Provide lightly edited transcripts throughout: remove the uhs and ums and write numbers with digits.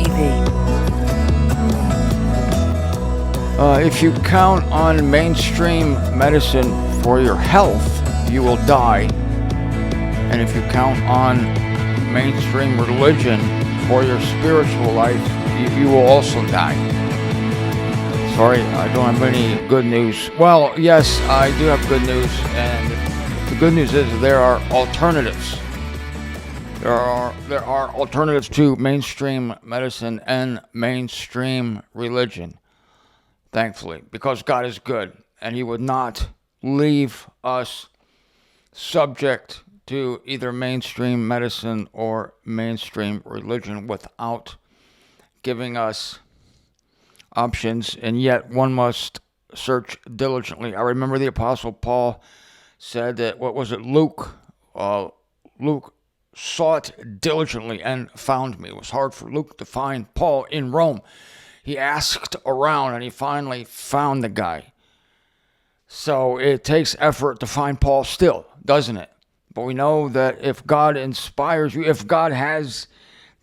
MZTV. If you count on mainstream medicine for your health, you will die. And if you count on mainstream religion for your spiritual life, you will also die. Sorry, I don't have any good news. Well, yes, I do have good news, and the good news is there are alternatives. There are alternatives to mainstream medicine and mainstream religion, thankfully, because God is good, and He would not leave us subject to either mainstream medicine or mainstream religion without giving us options, and yet one must search diligently. I remember the Apostle Paul said that, Luke sought diligently and found me. It was hard for Luke to find Paul in Rome. He asked around and he finally found the guy. So it takes effort to find Paul still, doesn't it? But we know that if God inspires you, if God has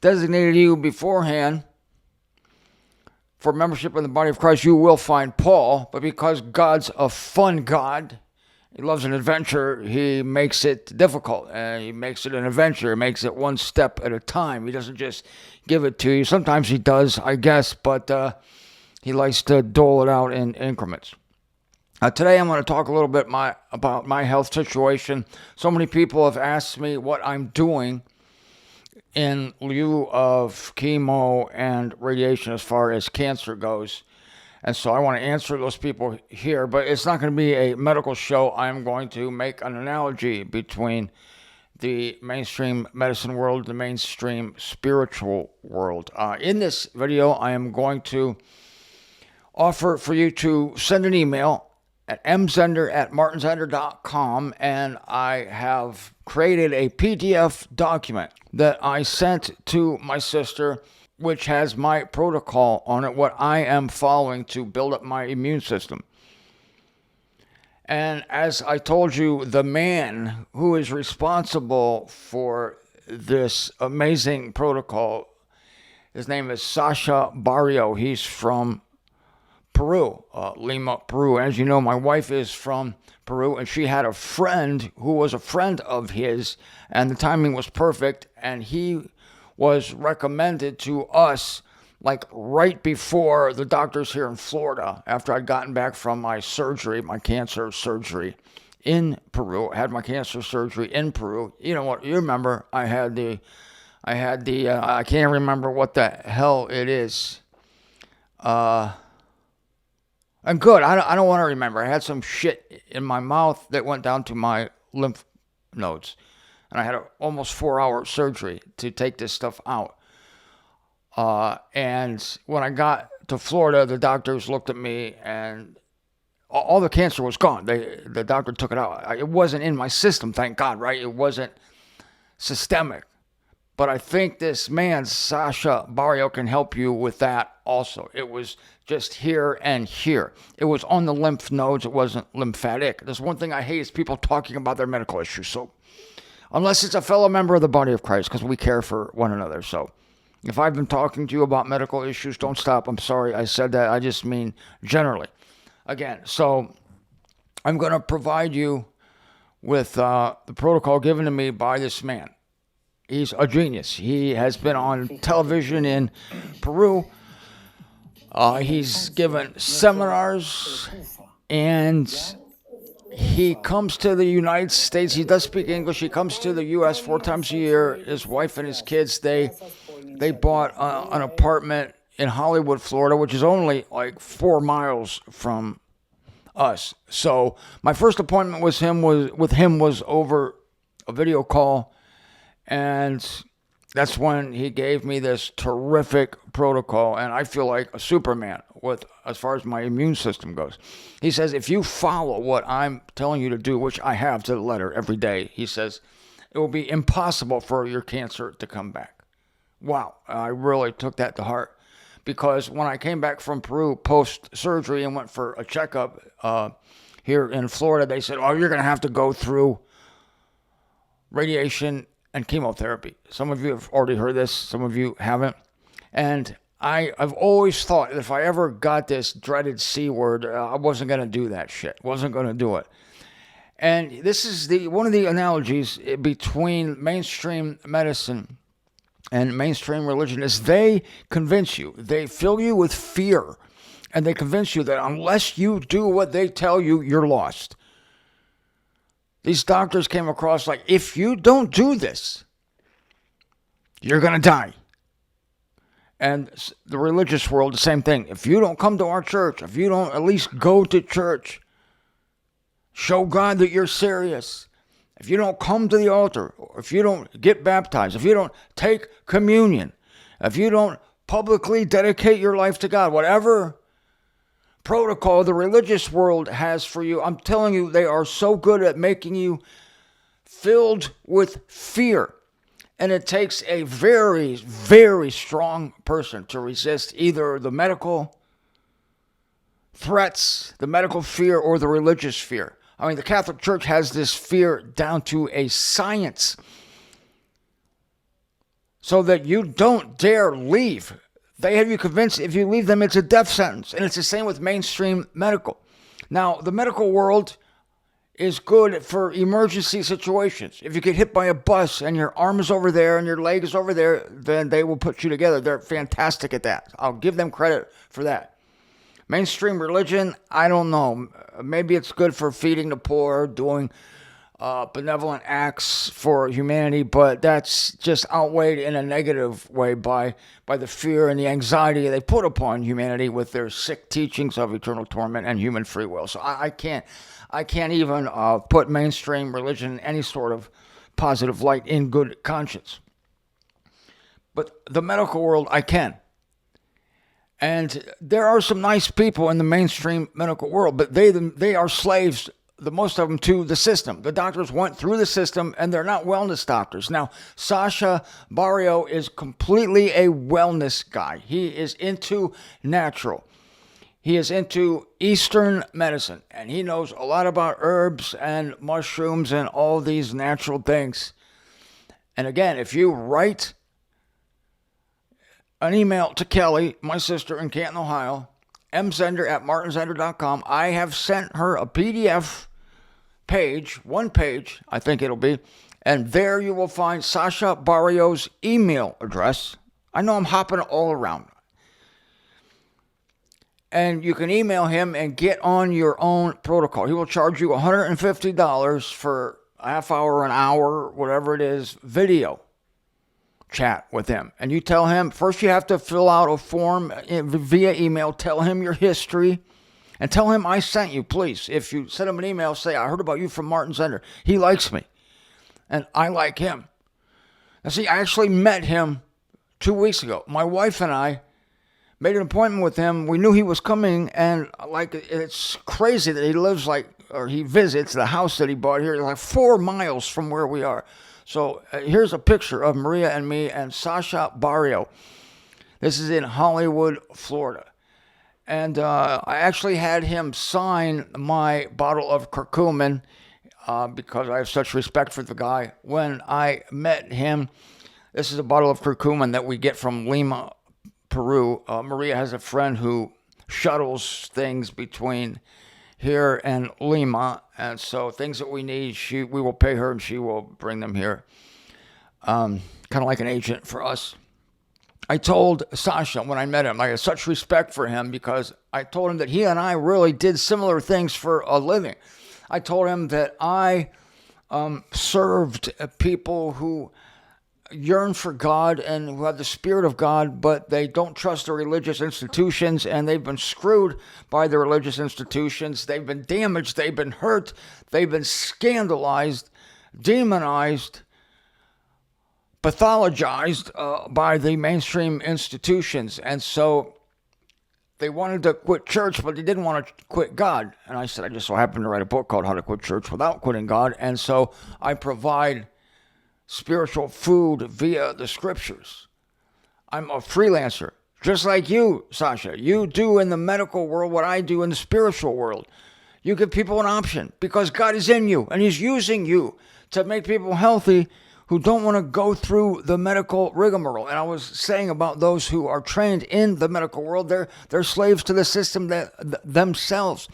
designated you beforehand for membership in the body of Christ, you will find Paul. But because God's a fun God, He loves an adventure, He makes it difficult. And He makes it an adventure. He makes it one step at a time. He doesn't just give it to you. Sometimes He does, I guess, but He likes to dole it out in increments. Today I'm going to talk a little bit about my health situation. So many people have asked me what I'm doing in lieu of chemo and radiation as far as cancer goes. And so I want to answer those people here, but it's not going to be a medical show. I'm going to make an analogy between the mainstream medicine world, the mainstream spiritual world. In this video, I am going to offer for you to send an email at mzender@martinzender.com, and I have created a PDF document that I sent to my sister, which has my protocol on it, what I am following to build up my immune system. And as I told you, the man who is responsible for this amazing protocol, his name is Sasha Barrio. He's from Peru, Lima, Peru. As you know, my wife is from Peru, and she had a friend who was a friend of his, and the timing was perfect, and he was recommended to us like right before the doctors here in Florida, after I'd gotten back from my surgery, my cancer surgery in Peru. I had my cancer surgery in Peru. You know what? You remember I can't remember what the hell it is. And good, I don't want to remember. I had some shit in my mouth that went down to my lymph nodes. And I had an almost 4-hour surgery to take this stuff out. And when I got to Florida, the doctors looked at me and all the cancer was gone. The doctor took it out. It wasn't in my system, thank God, right? It wasn't systemic. But I think this man, Sasha Barrio, can help you with that also. It was just here and here. It was on the lymph nodes. It wasn't lymphatic. There's one thing I hate is people talking about their medical issues. So unless it's a fellow member of the body of Christ, because we care for one another. So if I've been talking to you about medical issues, don't stop. I'm sorry I said that. I just mean generally. Again, so I'm going to provide you with the protocol given to me by this man. He's a genius. He has been on television in Peru. He's given seminars, and he comes to the United States. He does speak English. He comes to the U.S. 4 times a year. His wife and his kids, they bought an apartment in Hollywood, Florida, which is only like 4 miles from us. So my first appointment with him was over a video call. And that's when he gave me this terrific protocol, and I feel like a Superman as far as my immune system goes. He says, if you follow what I'm telling you to do, which I have to the letter every day, he says, it will be impossible for your cancer to come back. Wow, I really took that to heart, because when I came back from Peru post-surgery and went for a checkup here in Florida, they said, oh, you're going to have to go through radiation and chemotherapy. Some of you have already heard this. Some of you haven't. And I've always thought that if I ever got this dreaded C word, I wasn't going to do that shit. Wasn't going to do it. And this is one of the analogies between mainstream medicine and mainstream religion is they convince you, they fill you with fear, and they convince you that unless you do what they tell you, you're lost. These doctors came across like, if you don't do this, you're going to die. And the religious world, the same thing. If you don't come to our church, if you don't at least go to church, show God that you're serious. If you don't come to the altar, if you don't get baptized, if you don't take communion, if you don't publicly dedicate your life to God, whatever protocol the religious world has for you, I'm telling you, they are so good at making you filled with fear. And it takes a very, very strong person to resist either the medical threats, the medical fear, or the religious fear. I mean, the Catholic Church has this fear down to a science so that you don't dare leave. They have you convinced if you leave them, it's a death sentence. And it's the same with mainstream medical. Now, the medical world is good for emergency situations. If you get hit by a bus and your arm is over there and your leg is over there, then they will put you together. They're fantastic at that. I'll give them credit for that. Mainstream religion, I don't know. Maybe it's good for feeding the poor, doing benevolent acts for humanity, but that's just outweighed in a negative way by the fear and the anxiety they put upon humanity with their sick teachings of eternal torment and human free will. So I can't even put mainstream religion in any sort of positive light in good conscience. But the medical world, I can. And there are some nice people in the mainstream medical world, but they are slaves, the most of them, to the system. The doctors went through the system, and they're not wellness doctors. Now, Sasha Barrio is completely a wellness guy. He is into natural. He is into Eastern medicine, and he knows a lot about herbs and mushrooms and all these natural things. And again, if you write an email to Kelly, my sister in Canton, Ohio, mzender@martinzender.com. I have sent her a PDF page, one page, I think it'll be, and there you will find Sasha Barrio's email address. I know I'm hopping all around. And you can email him and get on your own protocol. He will charge you $150 for a half hour, an hour, whatever it is, video chat with him. And you tell him, first you have to fill out a form via email, tell him your history, and tell him I sent you, please. If you send him an email, say, I heard about you from Martin Zender. He likes me, and I like him. Now, see, I actually met him 2 weeks ago. My wife and I made an appointment with him. We knew he was coming, and it's crazy that he visits the house that he bought here, like 4 miles from where we are. So here's a picture of Maria and me and Sasha Barrio. This is in Hollywood, Florida. And I actually had him sign my bottle of curcumin because I have such respect for the guy. When I met him, this is a bottle of curcumin that we get from Lima, Peru. Maria has a friend who shuttles things between here and Lima, and so things that we need, we will pay her and she will bring them here. Kind of like an agent for us. I told Sasha when I met him, I had such respect for him because I told him that he and I really did similar things for a living. I told him that I served people who yearn for God and who have the Spirit of God, but they don't trust the religious institutions, and they've been screwed by the religious institutions. They've been damaged. They've been hurt. They've been scandalized, demonized, pathologized by the mainstream institutions. And so they wanted to quit church, but they didn't want to quit God. And I said, I just so happened to write a book called How to Quit Church Without Quitting God. And so I provide spiritual food via the scriptures. I'm a freelancer, just like you, Sasha. You do in the medical world what I do in the spiritual world. You give people an option because God is in you and he's using you to make people healthy who don't want to go through the medical rigmarole. And I was saying about those who are trained in the medical world, they're slaves to the system themselves.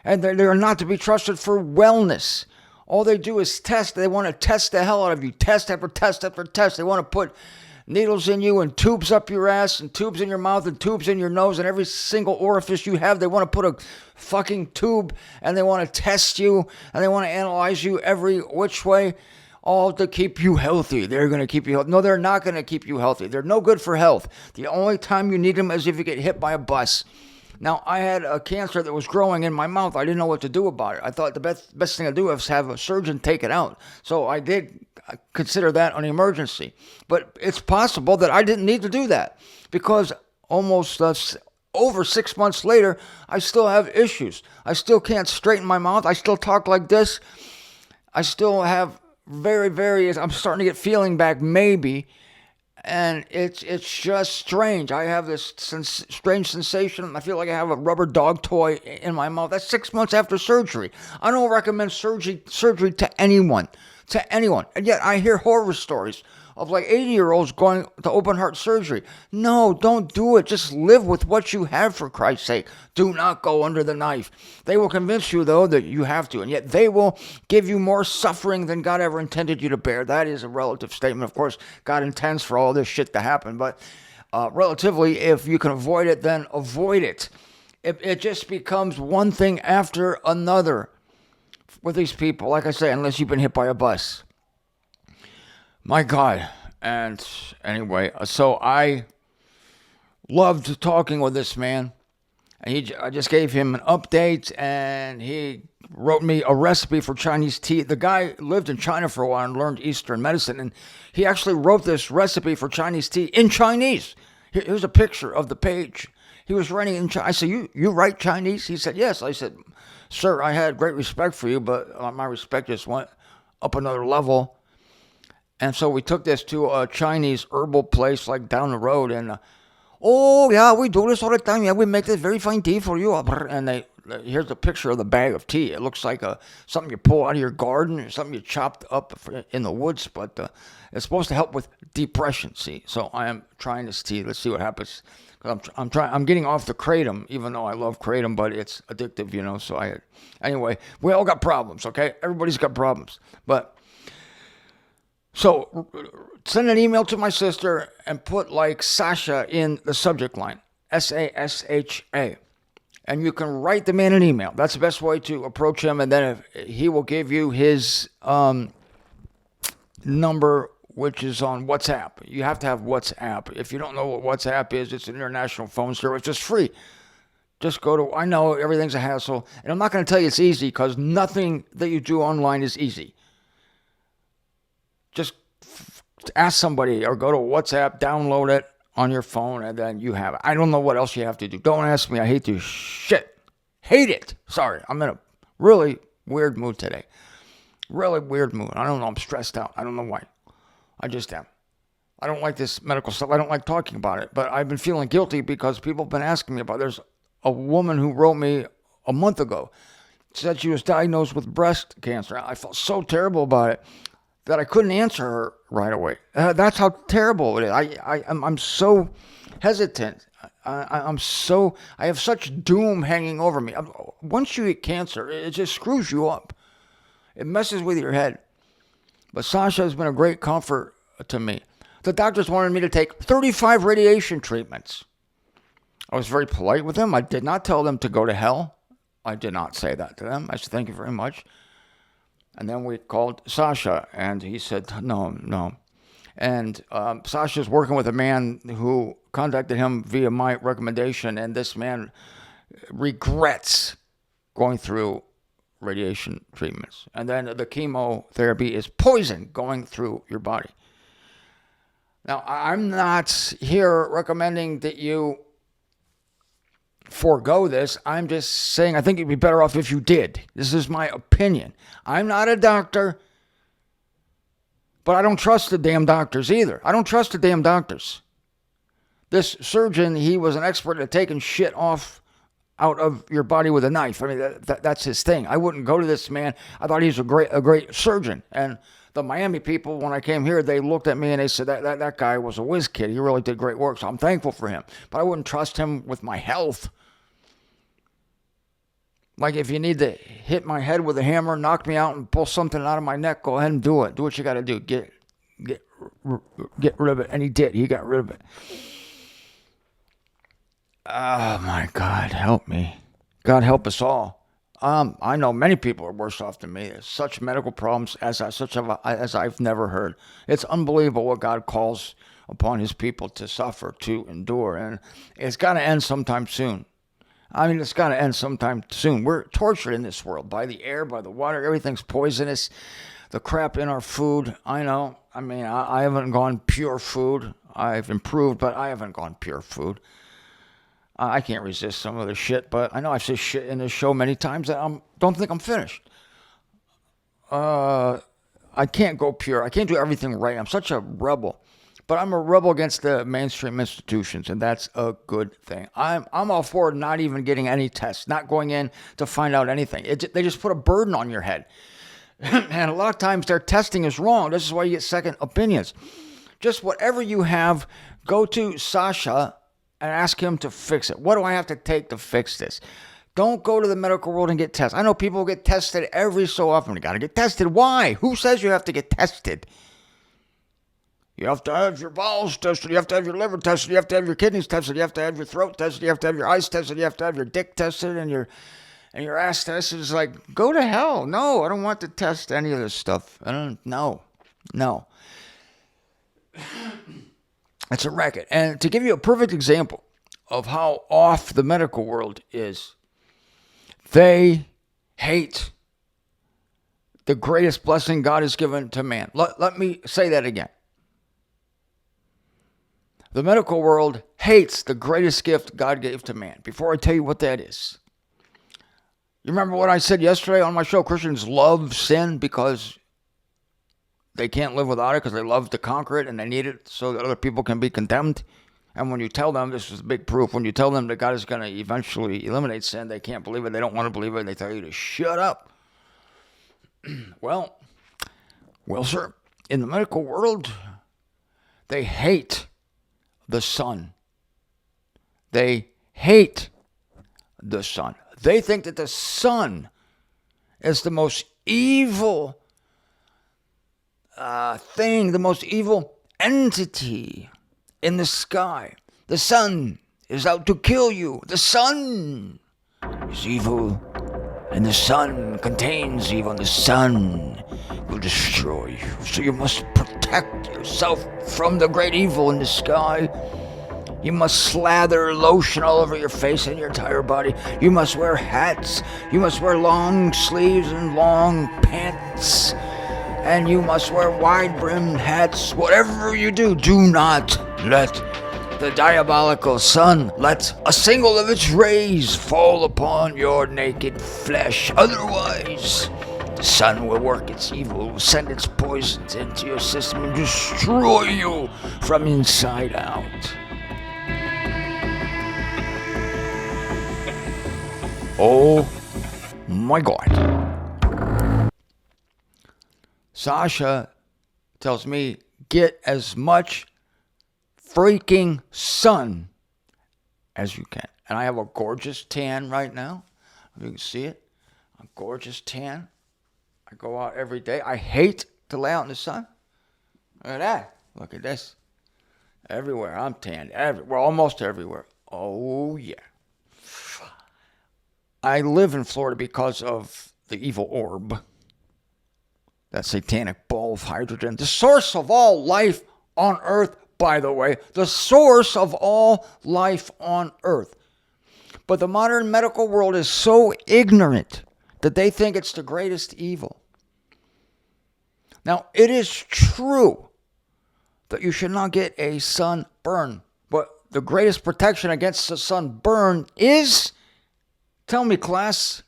And they're not to be trusted for wellness. All they do is test. They want to test the hell out of you. Test after test after test. They want to put needles in you and tubes up your ass and tubes in your mouth and tubes in your nose and every single orifice you have. They want to put a fucking tube and they want to test you and they want to analyze you every which way, all to keep you healthy. They're going to keep you healthy. No, they're not going to keep you healthy. They're no good for health. The only time you need them is if you get hit by a bus. Now, I had a cancer that was growing in my mouth. I didn't know what to do about it. I thought the best thing to do was have a surgeon take it out. So I did consider that an emergency. But it's possible that I didn't need to do that because almost over 6 months later, I still have issues. I still can't straighten my mouth. I still talk like this. I still have I'm starting to get feeling back maybe. And it's just strange. I have this strange sensation. I feel like I have a rubber dog toy in my mouth. That's 6 months after surgery. I don't recommend surgery to anyone. And yet I hear horror stories of like 80-year-olds going to open heart surgery. No, don't do it. Just live with what you have, for Christ's sake. Do not go under the knife. They will convince you, though, that you have to. And yet they will give you more suffering than God ever intended you to bear. That is a relative statement. Of course, God intends for all this shit to happen. But relatively, if you can avoid it, then avoid it. It just becomes one thing after another with these people. Like I say, unless you've been hit by a bus. My God. And anyway, so I loved talking with this man. And I just gave him an update, and he wrote me a recipe for Chinese tea. The guy lived in China for a while and learned Eastern medicine, and he actually wrote this recipe for Chinese tea in Chinese. Here's a picture of the page. He was writing in Chinese. I said, you write Chinese? He said, yes. I said, sir, I had great respect for you, but my respect just went up another level. And so we took this to a Chinese herbal place like down the road. And, oh, yeah, we do this all the time. Yeah, we make this very fine tea for you. And here's a picture of the bag of tea. It looks like something you pull out of your garden or something you chopped up in the woods. But it's supposed to help with depression, see. So I am trying this tea. Let's see what happens. I'm getting off the kratom, even though I love kratom, but it's addictive, you know. Anyway, we all got problems, okay? Everybody's got problems. So send an email to my sister and put like Sasha in the subject line, SASHA. And you can write the man an email. That's the best way to approach him. And then he will give you his number, which is on WhatsApp. You have to have WhatsApp. If you don't know what WhatsApp is, it's an international phone service. It's just free. Just I know everything's a hassle. And I'm not going to tell you it's easy because nothing that you do online is easy. Just ask somebody or go to WhatsApp, download it on your phone, and then you have it. I don't know what else you have to do. Don't ask me. I hate this shit. Hate it. Sorry. I'm in a really weird mood today. Really weird mood. I don't know. I'm stressed out. I don't know why. I just am. I don't like this medical stuff. I don't like talking about it. But I've been feeling guilty because people have been asking me about it. There's a woman who wrote me a month ago. Said she was diagnosed with breast cancer. I felt so terrible about it that I couldn't answer her right away. That's how terrible it is. I'm so hesitant. I have such doom hanging over me. Once you get cancer, it just screws you up. It messes with your head. But Sasha has been a great comfort to me. The doctors wanted me to take 35 radiation treatments. I was very polite with them. I did not tell them to go to hell. I did not say that to them. I said, thank you very much. And then we called Sasha, and he said, no. And Sasha's working with a man who contacted him via my recommendation, and this man regrets going through radiation treatments. And then the chemotherapy is poison going through your body. Now, I'm not here recommending that you forego this. I'm just saying I think you'd be better off if you did. This is my opinion. I'm not a doctor, but I don't trust the damn doctors either. I don't trust the damn doctors. This surgeon, he was an expert at taking shit off out of your body with a knife. I mean, that's his thing. I wouldn't go to this man. I thought he was a great surgeon. And the Miami people, when I came here, they looked at me and they said that guy was a whiz kid. He really did great work, so I'm thankful for him. But I wouldn't trust him with my health. Like if you need to hit my head with a hammer, knock me out, and pull something out of my neck, go ahead and do it. Do what you got to do. Get rid of it. And he did. He got rid of it. Oh, my God. Help me. God help us all. I know many people are worse off than me. There's such medical problems as I've never heard. It's unbelievable what God calls upon his people to suffer, to endure. And it's got to end sometime soon. I mean, it's got to end sometime soon. We're tortured in this world by the air, by the water. Everything's poisonous. The crap in our food, I know. I mean, I haven't gone pure food. I've improved, but I haven't gone pure food. I can't resist some of the shit, but I know I've said shit in this show many times that I don't think I'm finished. I can't go pure. I can't do everything right. I'm such a rebel. But I'm a rebel against the mainstream institutions, and that's a good thing. I'm all for not even getting any tests, not going in to find out anything. They just put a burden on your head. And a lot of times their testing is wrong. This is why you get second opinions. Just whatever you have, go to Sasha and ask him to fix it. What do I have to take to fix this? Don't go to the medical world and get tested. I know people get tested every so often. You got to get tested. Why? Who says you have to get tested? You have to have your bowels tested. You have to have your liver tested. You have to have your kidneys tested. You have to have your throat tested. You have to have your eyes tested. You have to have your dick tested and your ass tested. It's like, go to hell. No, I don't want to test any of this stuff. No. It's a racket. And to give you a perfect example of how off the medical world is, they hate the greatest blessing God has given to man. Let me say that again. The medical world hates the greatest gift God gave to man. Before I tell you what that is, you remember what I said yesterday on my show? Christians love sin because they can't live without it, because they love to conquer it and they need it so that other people can be condemned. And when you tell them, this is big proof, when you tell them that God is going to eventually eliminate sin, they can't believe it, they don't want to believe it, they tell you to shut up. Well, sir, in the medical world, they hate the sun. They hate the sun. They think that the sun is the most evil thing, the most evil entity in the sky. The sun is out to kill you. The sun is evil, and the sun contains evil, and the sun will destroy you. So you must protect yourself from the great evil in the sky. You must slather lotion all over your face and your entire body. You must wear hats. You must wear long sleeves and long pants. And you must wear wide-brimmed hats. Whatever you do, do not let the diabolical sun let a single of its rays fall upon your naked flesh. Otherwise, the sun will work its evil, will send its poisons into your system and destroy you from inside out. Oh my God. Sasha tells me, get as much freaking sun as you can. And I have a gorgeous tan right now. If you can see it, a gorgeous tan. I go out every day. I hate to lay out in the sun. Look at that. Look at this. Everywhere. I'm tanned. Well, almost everywhere. Oh, yeah. I live in Florida because of the evil orb. That satanic ball of hydrogen. The source of all life on earth, by the way. The source of all life on earth. But the modern medical world is so ignorant that they think it's the greatest evil. Now, it is true that you should not get a sunburn. But the greatest protection against a sunburn is, tell me, class,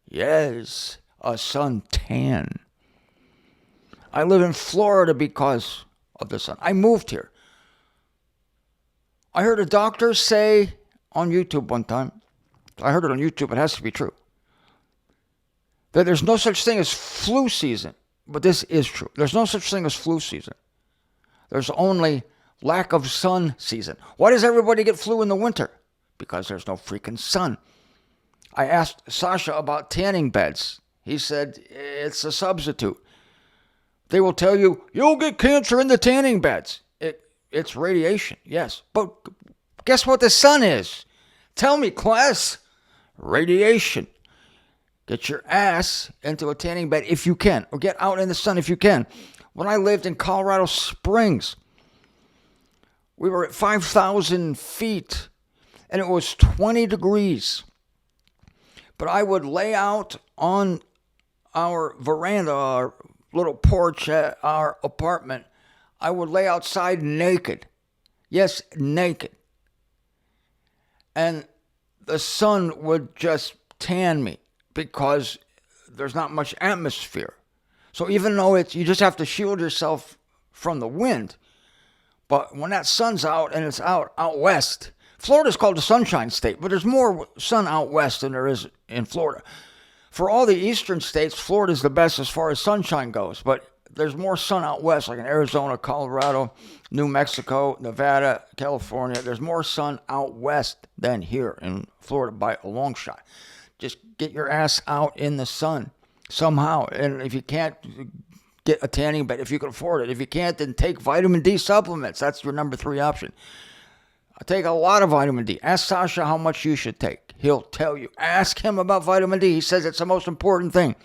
yes, a suntan. I live in Florida because of the sun. I moved here. I heard a doctor say on YouTube one time, I heard it on YouTube, it has to be true, that there's no such thing as flu season. but this is true. There's no such thing as flu season. There's only lack of sun season. Why does everybody get flu in the winter? Because there's no freaking sun. I asked Sasha about tanning beds. He said it's a substitute. They will tell you, you'll get cancer in the tanning beds. It's radiation, yes. But guess what the sun is? Tell me, class. Radiation. Get your ass into a tanning bed if you can, or get out in the sun if you can. When I lived in Colorado Springs, we were at 5,000 feet, and it was 20 degrees. But I would lay out on our veranda, our little porch at our apartment. I would lay outside naked. Yes, naked. And the sun would just tan me because there's not much atmosphere. So even though you just have to shield yourself from the wind, but when that sun's out and it's out west, Florida's called the Sunshine State, but there's more sun out west than there is in Florida. For all the eastern states, Florida's the best as far as sunshine goes, but there's more sun out west, like in Arizona, Colorado, New Mexico, Nevada, California. There's more sun out west than here in Florida by a long shot. Just get your ass out in the sun somehow. And if you can't, get a tanning bed if you can afford it. If you can't, then take vitamin D supplements. That's your number 3 option. I take a lot of vitamin D. Ask Sasha how much you should take. He'll tell you. Ask him about vitamin D. He says it's the most important thing.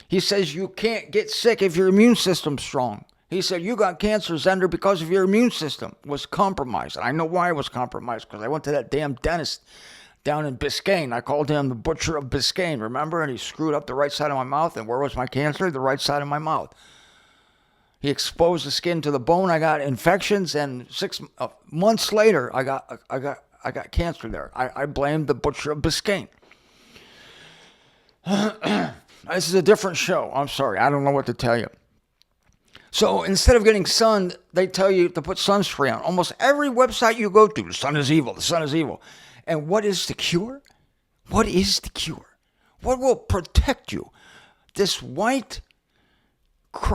He says you can't get sick if your immune system's strong. He said you got cancer, Zender, because of your immune system was compromised. And I know why it was compromised, because I went to that damn dentist down in Biscayne. I called him the butcher of Biscayne, remember? And he screwed up the right side of my mouth. And where was my cancer? The right side of my mouth. He exposed the skin to the bone. I got infections, and 6 months later, I got cancer there. I blamed the butcher of Biscayne. This is a different show. I'm sorry. I don't know what to tell you. So instead of getting sun, they tell you to put sunscreen on. Almost every website you go to, the sun is evil, the sun is evil. And what is the cure? What is the cure? What will protect you? This white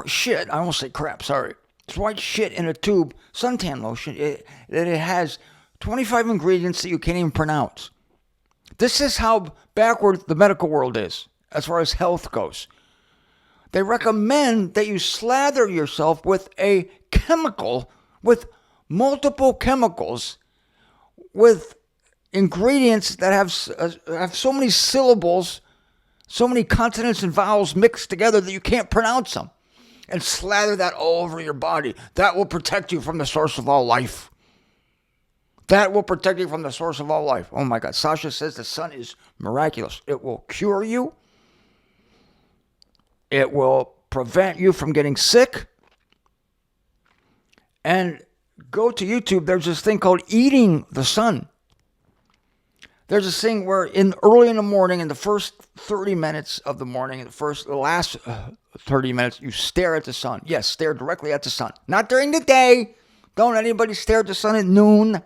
shit, I almost say crap, sorry. This white shit in a tube, suntan lotion, it has 25 ingredients that you can't even pronounce. This is how backward the medical world is as far as health goes. They recommend that you slather yourself with a chemical, with multiple chemicals, with ingredients that have so many syllables, so many consonants and vowels mixed together that you can't pronounce them, and slather that all over your body. That will protect you from the source of all life. That will protect you from the source of all life. Oh my God. Sasha says the sun is miraculous. It will cure you. It will prevent you from getting sick. And go to YouTube. There's this thing called eating the sun. There's this thing where early in the morning, in the first 30 minutes of the morning, the last 30 minutes, you stare at the sun. Yes, stare directly at the sun. Not during the day. Don't anybody stare at the sun at noon.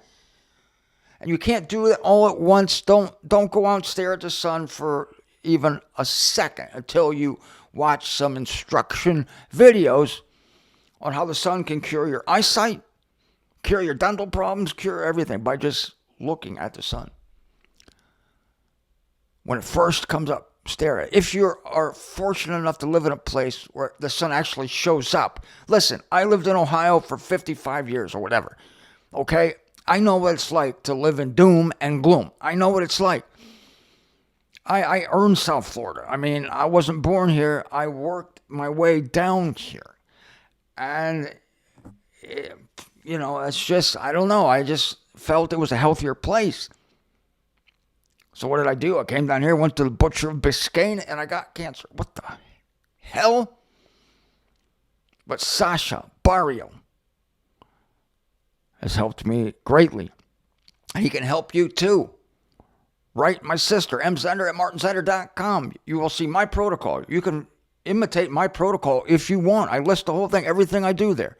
And you can't do it all at once. Don't go out and stare at the sun for even a second until you watch some instruction videos on how the sun can cure your eyesight, cure your dental problems, cure everything by just looking at the sun. When it first comes up, stare at it. If you are fortunate enough to live in a place where the sun actually shows up. Listen, I lived in Ohio for 55 years or whatever. Okay? I know what it's like to live in doom and gloom. I know what it's like. I earned South Florida. I mean, I wasn't born here. I worked my way down here. And, it's just, I don't know. I just felt it was a healthier place. So what did I do? I came down here, went to the butcher of Biscayne, and I got cancer. What the hell? But Sasha Barrio has helped me greatly. He can help you too. Write my sister, MZender at martinzender.com. You will see my protocol. You can imitate my protocol if you want. I list the whole thing, everything I do there.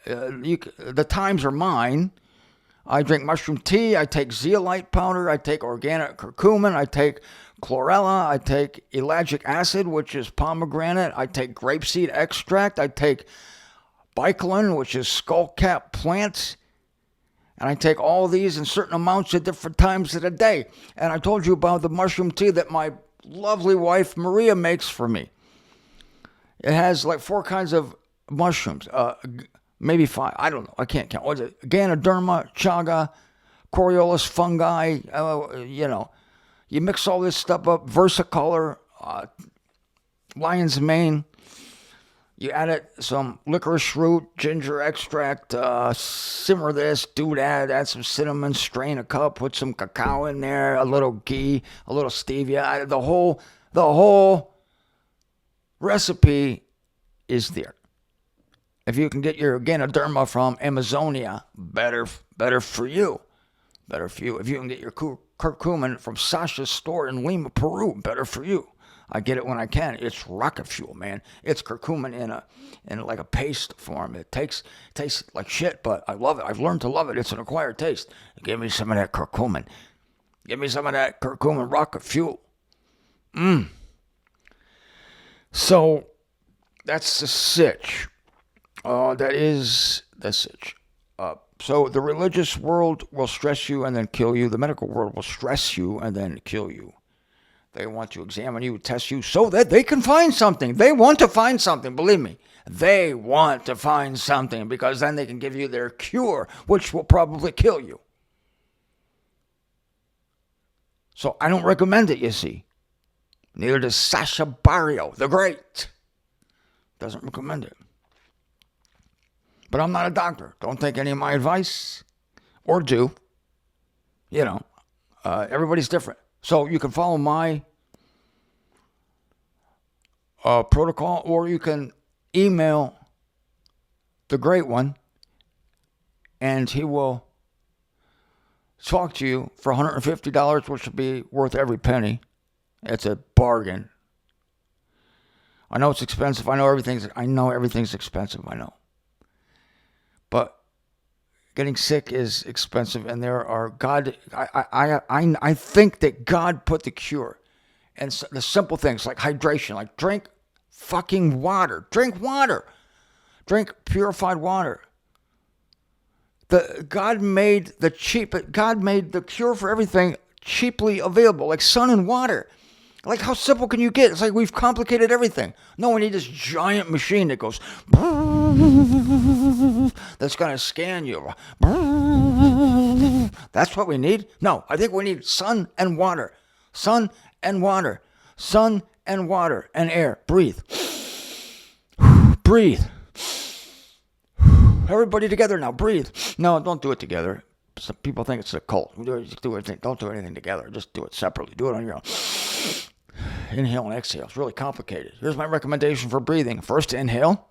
The times are mine. I drink mushroom tea. I take zeolite powder. I take organic curcumin. I take chlorella. I take ellagic acid, which is pomegranate. I take grapeseed extract. I take bicolin, which is skullcap plants. And I take all these in certain amounts at different times of the day. And I told you about the mushroom tea that my lovely wife Maria makes for me. It has like 4 kinds of mushrooms, maybe 5. I don't know. I can't count. What is it? Ganoderma, chaga, Coriolis fungi. You mix all this stuff up. Versicolor, lion's mane. You add it some licorice root, ginger extract, simmer this, do that, add some cinnamon, strain a cup, put some cacao in there, a little ghee, a little stevia. The whole recipe is there. If you can get your Ganoderma from Amazonia, better for you. Better for you. If you can get your curcumin from Sasha's store in Lima, Peru, better for you. I get it when I can. It's rocket fuel, man. It's curcumin in like a paste form. It tastes like shit, but I love it. I've learned to love it. It's an acquired taste. Give me some of that curcumin. Give me some of that curcumin rocket fuel. So that's the sitch. That is the sitch. So the religious world will stress you and then kill you. The medical world will stress you and then kill you. They want to examine you, test you, so that they can find something. They want to find something, believe me. They want to find something because then they can give you their cure, which will probably kill you. So I don't recommend it, you see. Neither does Sasha Barrio, the great. Doesn't recommend it. But I'm not a doctor. Don't take any of my advice. Or do. Everybody's different. So you can follow my protocol, or you can email the great one, and he will talk to you for $150, which will be worth every penny. It's a bargain. I know it's expensive. I know everything's expensive. I know. But getting sick is expensive, and there are I think that God put the cure, and the simple things like hydration, like drink fucking water, drink purified water. God made the cure for everything cheaply available, like sun and water. Like, how simple can you get? It's like we've complicated everything. No, we need this giant machine that goes, that's going to scan you. That's what we need? No, I think we need sun and water. Sun and water. Sun and water and air. Breathe. Breathe. Everybody together now. Breathe. No, don't do it together. Some people think it's a cult. Don't do anything together. Just do it separately. Do it on your own. Inhale and exhale. It's really complicated. Here's my recommendation for breathing. First inhale,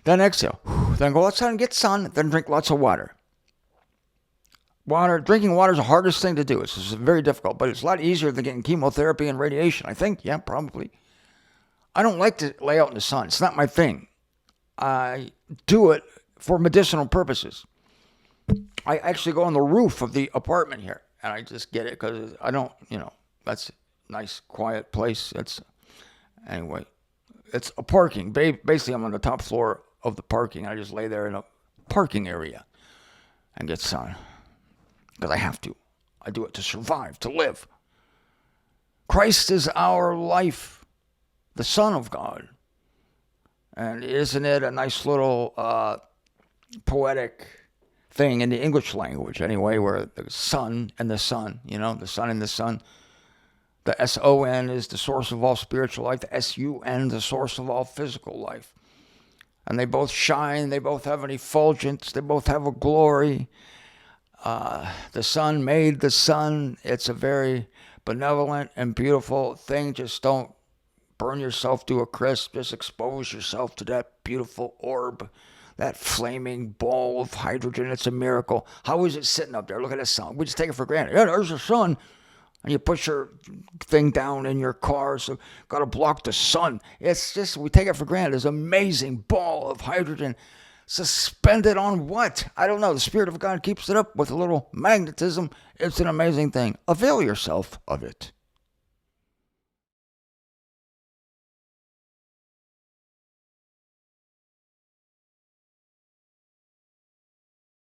then exhale. Then go outside and get sun, then drink lots of water. Drinking water is the hardest thing to do. It's very difficult, but it's a lot easier than getting chemotherapy and radiation, I think. Yeah, probably. I don't like to lay out in the sun. It's not my thing. I do it for medicinal purposes. I actually go on the roof of the apartment here, and I just get it because I don't, that's nice, quiet place. It's a parking. Basically, I'm on the top floor of the parking. I just lay there in a parking area and get sun because I have to. I do it to survive, to live. Christ is our life, the Son of God. And isn't it a nice little poetic thing in the English language anyway, where the sun and the sun, the sun and the sun. The S-O-N is the source of all spiritual life. The S-U-N, the source of all physical life. And they both shine. They both have an effulgence. They both have a glory. The sun made the sun. It's a very benevolent and beautiful thing. Just don't burn yourself to a crisp. Just expose yourself to that beautiful orb, that flaming ball of hydrogen. It's a miracle. How is it sitting up there? Look at the sun. We just take it for granted. Yeah, there's the sun. And you push your thing down in your car, so got to block the sun. It's just, we take it for granted. This amazing ball of hydrogen suspended on what? I don't know. The Spirit of God keeps it up with a little magnetism. It's an amazing thing. Avail yourself of it.